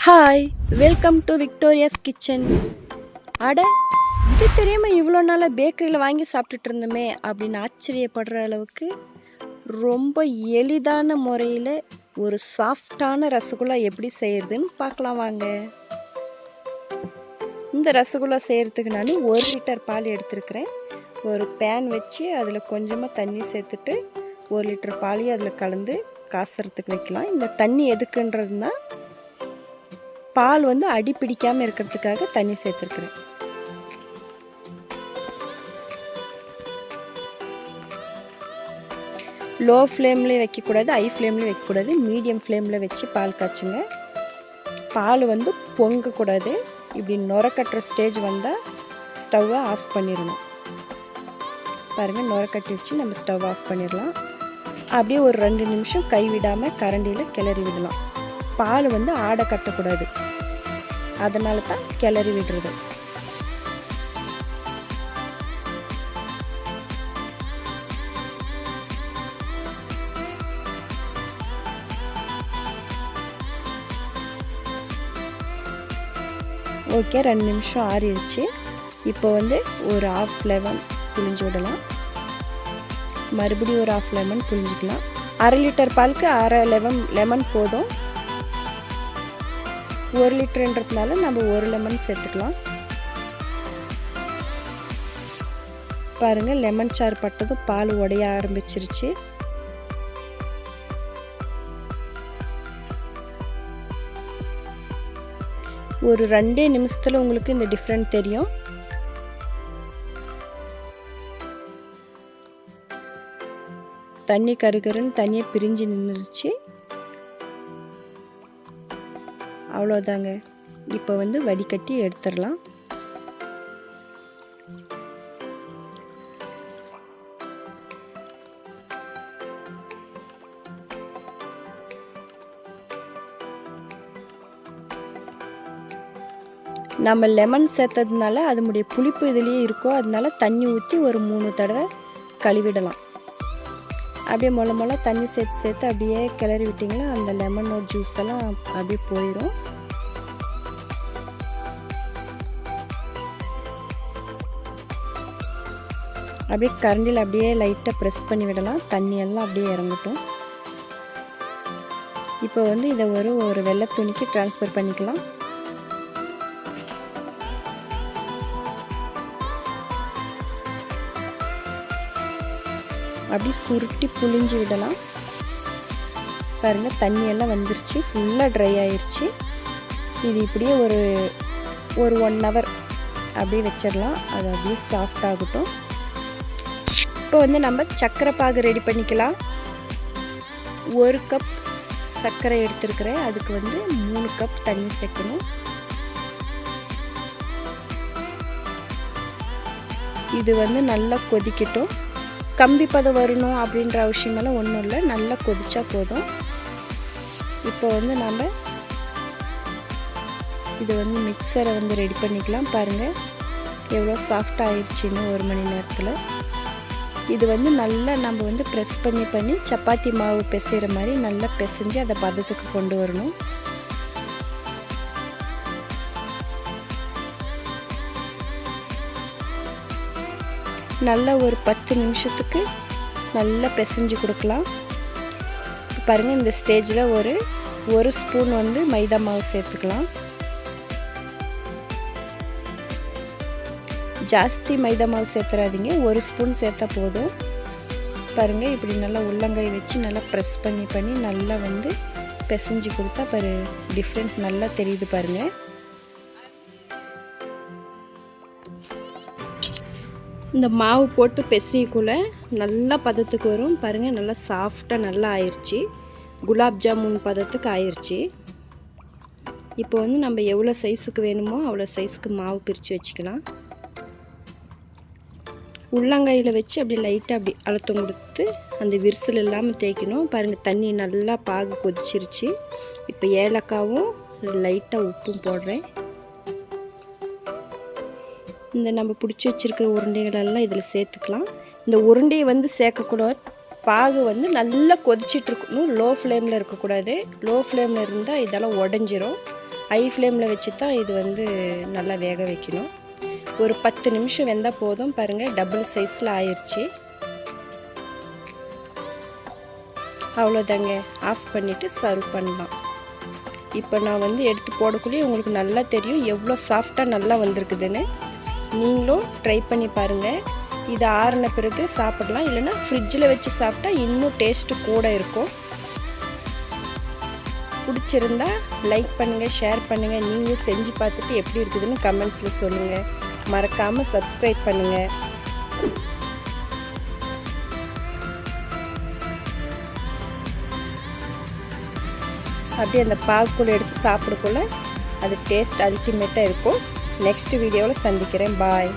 Hi, welcome to Victoria's kitchen. அட, இது தெரியாமல் இவ்வளோ நாளாக பேக்கரியில் வாங்கி சாப்பிட்டுட்டு இருந்தோமே அப்படின்னு ஆச்சரியப்படுற அளவுக்கு ரொம்ப எளிதான முறையில் ஒரு சாஃப்டான ரசகுல்லா எப்படி செய்கிறதுன்னு பார்க்கலாம் வாங்க. இந்த ரசகுல்லா செய்கிறதுக்கு நான் 1 லிட்டர் பால் எடுத்துருக்கிறேன். ஒரு பேன் வச்சு அதில் கொஞ்சமாக தண்ணி சேர்த்துட்டு 1 லிட்டர் பாலையும் அதில் கலந்து காசுறதுக்கு வைக்கலாம். இந்த தண்ணி எதுக்குன்றதுனா பால் வந்து அடி பிடிக்காமல் இருக்கிறதுக்காக தண்ணி சேர்த்துருக்குறேன். லோ ஃப்ளேம்லேயும் வைக்கக்கூடாது, ஹை ஃப்ளேம்லேயும் வைக்கக்கூடாது, மீடியம் ஃப்ளேமில் வச்சு பால் காய்ச்சுங்க. பால் வந்து பொங்கக்கூடாது. இப்படி நுர கட்டுற ஸ்டேஜ் வந்தால் ஸ்டவ்வை ஆஃப் பண்ணிடணும். பாருங்கள், நுர கட்டி வச்சு நம்ம ஸ்டவ் ஆஃப் பண்ணிடலாம். அப்படியே ஒரு 2 நிமிஷம் கைவிடாமல் கரண்டியில் கிளறி விடலாம். பால் வந்து ஆடை கட்டக்கூடாது, அதனால தான் கிளறி விடுறது. ஓகே, 2 நிமிஷம் ஆறிடுச்சு. இப்போ வந்து ஒரு 1/2 லெமன் புழிஞ்சு விடலாம். மறுபடியும் ஒரு 1/2 லெமன் புழிஞ்சிக்கலாம். 1/2 லிட்டர் பாலுக்கு 1/2 லெமன் போதும். 1 லிட்டருன்றதுனால நம்ம 1 லெமன் சேர்த்துக்கலாம். பாருங்கள், லெமன் சாறு பட்டதும் பால் உடைய ஆரம்பிச்சிருச்சு. ஒரு 2 நிமிஷத்தில் உங்களுக்கு இந்த டிஃப்ரெண்ட் தெரியும். தண்ணி கருகருன்னு தண்ணியை பிரிஞ்சு நின்றுச்சு. அவ்வளோதாங்க. இப்போ வந்து வடிகட்டி எடுத்துடலாம். நம்ம லெமன் சேர்த்ததுனால அதனுடைய புளிப்பு இதுலேயே இருக்கும். அதனால தண்ணி ஊற்றி ஒரு 3 தடவை கழுவிடலாம். அப்படியே மொள தண்ணி சேர்த்து அப்படியே கிளறி விட்டிங்கன்னா அந்த லெமனோட ஜூஸ் எல்லாம் அப்படியே போயிடும். அப்படியே கரண்டியில் அப்படியே லைட்டாக ப்ரெஸ் பண்ணி விடலாம். தண்ணியெல்லாம் அப்படியே இறங்கட்டும். இப்போ வந்து இதை ஒரு வெள்ளை துணிக்கு ட்ரான்ஸ்ஃபர் பண்ணிக்கலாம். அப்படி சுருட்டி புழிஞ்சு விடலாம். பாருங்கள், தண்ணியெல்லாம் வந்துருச்சு, ஃபுல்லாக ட்ரை ஆயிடுச்சு. இது இப்படியே ஒரு 1 ஹவர் அப்படியே வச்சிடலாம். அது அப்படியே சாஃப்ட் ஆகட்டும். இப்போ வந்து நம்ம சர்க்கரை பாகு ரெடி பண்ணிக்கலாம். 1 கப் சர்க்கரை எடுத்துருக்கிறேன். அதுக்கு வந்து 3 கப் தண்ணி சேர்க்கணும். இது வந்து நல்லா கொதிக்கட்டும். கம்பி பதம் வரணும் அப்படின்ற அவசியமெல்லாம் ஒன்றும் இல்லை, நல்லா கொதிச்சா போதும். இப்போ வந்து நம்ம இது வந்து மிக்சரை வந்து ரெடி பண்ணிக்கலாம். பாருங்கள் எவ்வளோ சாஃப்டாக ஆயிடுச்சின்னு 1 மணி நேரத்தில். இது வந்து நல்லா நம்ம வந்து ப்ரெஸ் பண்ணி சப்பாத்தி மாவு பிசைகிற மாதிரி நல்லா பிசைஞ்சு அதை பதத்துக்கு கொண்டு வரணும். நல்லா ஒரு 10 நிமிஷத்துக்கு நல்லா பிசைஞ்சு கொடுக்கலாம். பாருங்கள், இந்த ஸ்டேஜில் ஒரு ஸ்பூன் வந்து மைதா மாவு சேர்த்துக்கலாம். ஜாஸ்தி மைதா மாவு சேர்த்துறாதீங்க, 1 ஸ்பூன் சேர்த்தா போதும். பாருங்கள், இப்படி நல்லா உள்ளங்கை வச்சு நல்லா ப்ரெஸ் பண்ணி நல்லா வந்து பிசைஞ்சு கொடுத்தா பாரு டிஃப்ரெண்ட் நல்லா தெரியுது. பாருங்கள், இந்த மாவு போட்டு பிசைக்குள்ளே நல்லா பதத்துக்கு வரும். பாருங்கள், நல்லா சாஃப்டாக நல்லா ஆயிடுச்சு. குலாப் ஜாமுன் பதத்துக்கு ஆயிடுச்சு. இப்போ வந்து நம்ம எவ்வளோ சைஸுக்கு வேணுமோ அவ்வளோ சைஸுக்கு மாவு பிரித்து வச்சுக்கலாம். உள்ளங்கையில் வச்சு அப்படி லைட்டாக அப்படி அழுத்தம் கொடுத்து அந்த விரிசல் இல்லாமல் தேய்க்கணும். பாருங்கள், தண்ணி நல்லா பாகு கொதிச்சிருச்சு. இப்போ ஏலக்காவும் லைட்டாக உப்பும் போடுறேன். இந்த நம்ம பிடிச்சி வச்சுருக்கிற உருண்டைகளெல்லாம் இதில் சேர்த்துக்கலாம். இந்த உருண்டையை வந்து சேர்க்கக்கூடாது. பாகு வந்து நல்லா கொதிச்சிட்ருக்கணும். லோ ஃப்ளேமில் இருக்கக்கூடாது. லோ ஃப்ளேமில் இருந்தால் இதெல்லாம் உடஞ்சிரும். ஹை ஃப்ளேமில் வச்சு தான் இது வந்து நல்லா வேக வைக்கணும். ஒரு 10 நிமிஷம் வெந்தால் போதும். பாருங்கள், டபுள் சைஸில் ஆயிடுச்சு. அவ்வளோதாங்க, ஆஃப் பண்ணிவிட்டு சர்வ் பண்ணலாம். இப்போ நான் வந்து எடுத்து போடக்குள்ளேயே உங்களுக்கு நல்லா தெரியும் எவ்வளோ சாஃப்டாக நல்லா வந்திருக்குதுன்னு. நீங்களும் ட்ரை பண்ணி பாருங்கள். இது ஆறின பிறகு சாப்பிடலாம், இல்லைன்னா ஃப்ரிட்ஜில் வச்சு சாப்பிட்டா இன்னும் டேஸ்ட்டு கூட இருக்கும். பிடிச்சிருந்தா லைக் பண்ணுங்கள், ஷேர் பண்ணுங்கள். நீங்கள் செஞ்சு பார்த்துட்டு எப்படி இருக்குதுன்னு கமெண்ட்ஸில் சொல்லுங்கள். மறக்காமல் சப்ஸ்கிரைப் பண்ணுங்கள். அப்படியே அந்த பாக்குள்ள எடுத்து சாப்பிடக்குள்ள அது டேஸ்ட் அல்டிமேட்டாக இருக்கும். நெக்ஸ்ட் வீடியோவில் சந்திக்கிறேன். பாய்.